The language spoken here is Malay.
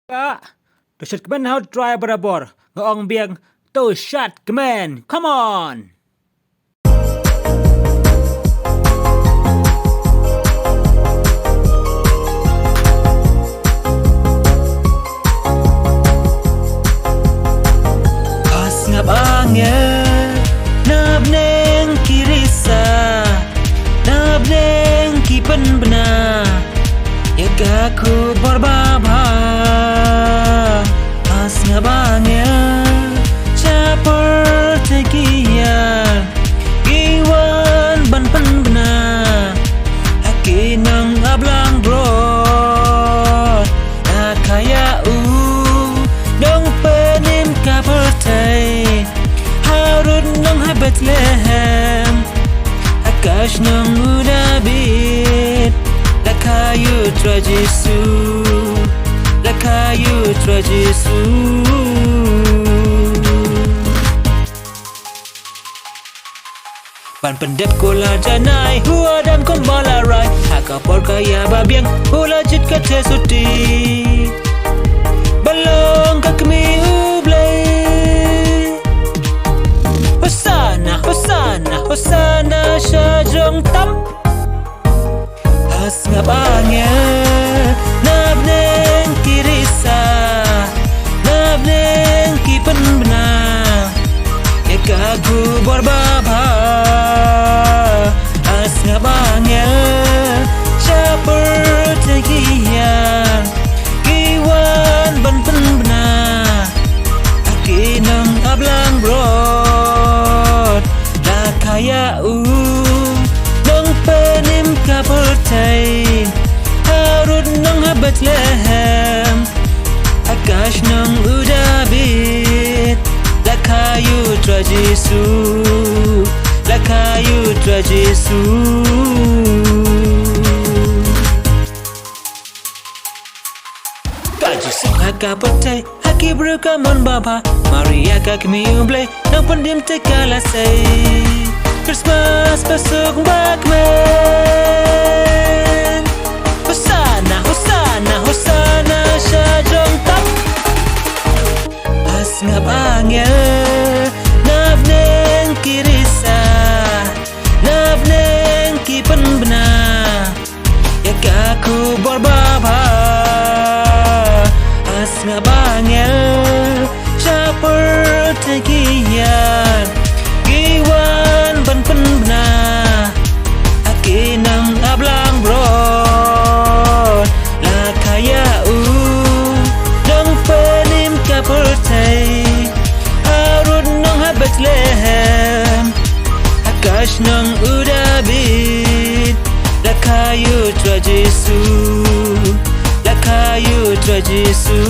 Kak, dosyat kemen how try berabor. Ngong biang to shot kemen. Come on. Pas ngap angin, nab neng kirisa, nab neng kipen benar. Ya gaku berbaba. Pas ngap angin, capur tegian, iwan ban pen benar. Aki nang ablang brod, nak kaya dong penim kapertai. Harun nang Bethlehem, akash nang udabit. Lakayu trajisu, lakayu trajisu. Ban pendep kola janai, hua dam kombala rai. Akapor kaya babiang, hula jit kate suti. Balong kakmi ublay. Hosana, Hosana, Hosana syajong tam. Has ngap angin, nab neng kirisa, nab neng kipen benar. Ya kagu berbaba. Has ngap angin, capur tegian, kiwan ban pen benar. Aki nang ablang brod, lah kaya nang penim kapertai. Harun nang Bethlehem, akash nang udabit. Lakayu trajisu, lakayu trajisu. Kaji sungha kapertai, haki berkamon baba. Maria kakmi umblay, nang pendim tekalasai. Christmas pasok bakmen. Hosana, Hosana, Hosana syajong tam. Pas ngap angin, nab neng kirisa, nab neng kipen benar. Ya kaku berbaba. Pas ngap angin, capur tegian, kiwan ban pen benar. Aki nang ablang brod, lah kaya dong penim kapertai. Harun nang Bethlehem, akash nang udabit. Lakayu trajisu, lakayu trajisu.